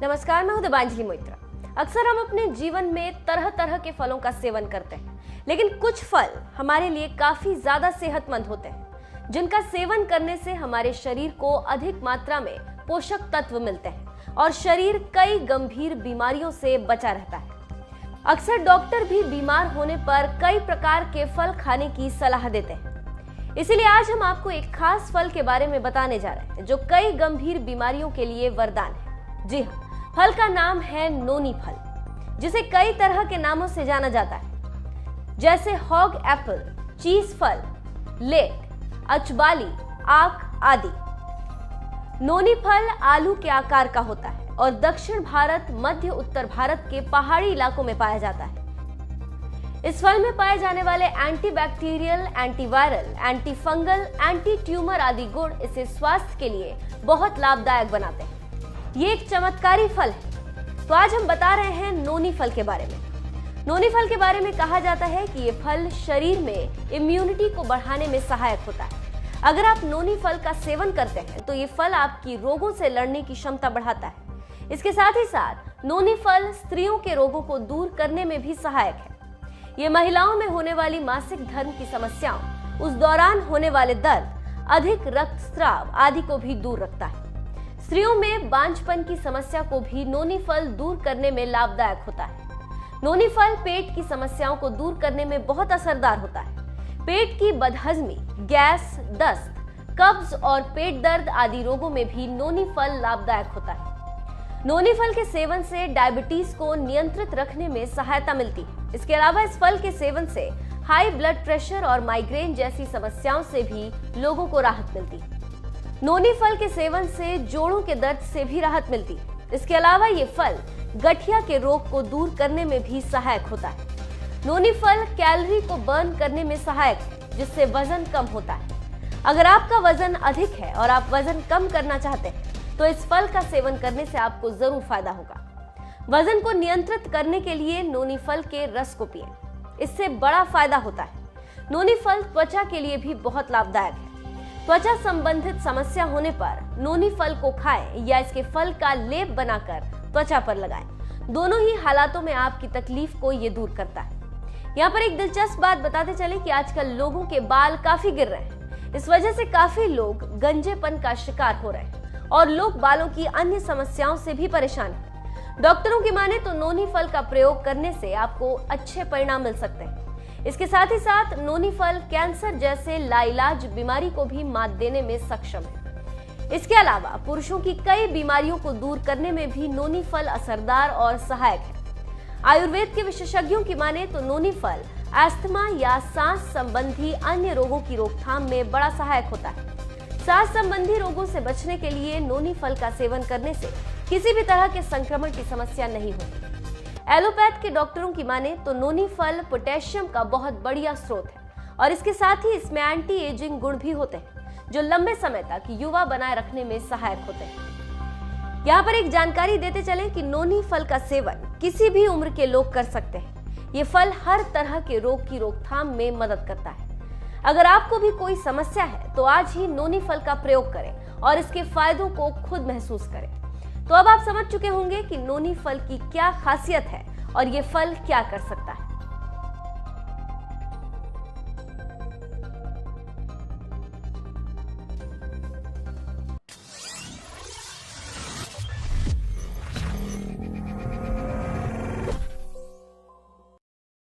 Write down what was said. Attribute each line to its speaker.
Speaker 1: नमस्कार, मैं हूं दिबांजलि मोइत्रा। अक्सर हम अपने जीवन में तरह तरह के फलों का सेवन करते हैं, लेकिन कुछ फल हमारे लिए काफी ज्यादा सेहतमंद होते हैं, जिनका सेवन करने से हमारे शरीर को अधिक मात्रा में पोषक तत्व मिलते हैं और शरीर कई गंभीर बीमारियों से बचा रहता है। अक्सर डॉक्टर भी बीमार होने पर कई प्रकार के फल खाने की सलाह देते हैं। इसीलिए आज हम आपको एक खास फल के बारे में बताने जा रहे हैं जो कई गंभीर बीमारियों के लिए वरदान है। जी हाँ, फल का नाम है नोनी फल, जिसे कई तरह के नामों से जाना जाता है, जैसे हॉग एप्पल, चीज फल, लेक, अचबाली, आक आदि। नोनी फल आलू के आकार का होता है और दक्षिण भारत, मध्य उत्तर भारत के पहाड़ी इलाकों में पाया जाता है। इस फल में पाए जाने वाले antibacterial, antiviral, antifungal, anti tumour आदि गुण इसे स्वास्थ्य के लिए बहुत लाभदायक बनाते हैं। ये एक चमत्कारी फल है। तो आज हम बता रहे हैं नोनी फल के बारे में। नोनी फल के बारे में कहा जाता है कि ये फल शरीर में इम्यूनिटी को बढ़ाने में सहायक होता है। अगर आप नोनी फल का सेवन करते हैं तो ये फल आपकी रोगों से लड़ने की क्षमता बढ़ाता है। इसके साथ ही साथ नोनी फल स्त्रियों के रोगों को दूर करने में भी सहायक है। ये महिलाओं में होने वाली मासिक धर्म की समस्याओं, उस दौरान होने वाले दर्द, अधिक रक्तस्राव आदि को भी दूर रखता है। स्त्रियों में बांझपन की समस्या को भी नोनी फल दूर करने में लाभदायक होता है। नोनी फल पेट की समस्याओं को दूर करने में बहुत असरदार होता है। पेट की बदहजमी, गैस, दस्त, कब्ज और पेट दर्द आदि रोगों में भी नोनी फल लाभदायक होता है। नोनी फल के सेवन से डायबिटीज को नियंत्रित रखने में सहायता मिलती है। इसके अलावा इस फल के सेवन से हाई ब्लड प्रेशर और माइग्रेन जैसी समस्याओं से भी लोगों को राहत मिलती है। नोनी फल के सेवन से जोड़ों के दर्द से भी राहत मिलती है। इसके अलावा ये फल गठिया के रोग को दूर करने में भी सहायक होता है। नोनी फल कैलोरी को बर्न करने में सहायक है, जिससे वजन कम होता है। अगर आपका वजन अधिक है और आप वजन कम करना चाहते हैं तो इस फल का सेवन करने से आपको जरूर फायदा होगा। वजन को नियंत्रित करने के लिए नोनी फल के रस को पिएं, इससे बड़ा फायदा होता है। नोनी फल त्वचा के लिए भी बहुत लाभदायक है। त्वचा संबंधित समस्या होने पर नोनी फल को खाएं या इसके फल का लेप बनाकर त्वचा पर लगाएं। दोनों ही हालातों में आपकी तकलीफ को ये दूर करता है। यहाँ पर एक दिलचस्प बात बताते चले कि आजकल लोगों के बाल काफी गिर रहे हैं। इस वजह से काफी लोग गंजेपन का शिकार हो रहे हैं और लोग बालों की अन्य समस्याओं से भी परेशान हैं। डॉक्टरों की माने तो नोनी फल का प्रयोग करने से आपको अच्छे परिणाम मिल सकते हैं। इसके साथ ही साथ नोनी फल कैंसर जैसे लाइलाज बीमारी को भी मात देने में सक्षम है। इसके अलावा पुरुषों की कई बीमारियों को दूर करने में भी नोनी फल असरदार और सहायक है। आयुर्वेद के विशेषज्ञों की माने तो नोनी फल अस्थमा या सांस संबंधी अन्य रोगों की रोकथाम में बड़ा सहायक होता है। सांस संबंधी रोगों से बचने के लिए नोनी फल का सेवन करने से किसी भी तरह के संक्रमण की समस्या नहीं होती। एलोपैथ के डॉक्टरों की माने तो नोनी फल पोटेशियम का बहुत बढ़िया स्रोत है और इसके साथ ही इसमें एंटी एजिंग गुण भी होते हैं, जो लंबे समय तक युवा बनाए रखने में सहायक होते हैं। यहाँ पर एक जानकारी देते चलें कि नोनी फल का सेवन किसी भी उम्र के लोग कर सकते हैं। ये फल हर तरह के रोग की रोकथाम में मदद करता है। अगर आपको भी कोई समस्या है तो आज ही नोनी फल का प्रयोग करें और इसके फायदों को खुद महसूस करें। तो अब आप समझ चुके होंगे कि नोनी फल की क्या खासियत है और ये फल क्या कर सकता है।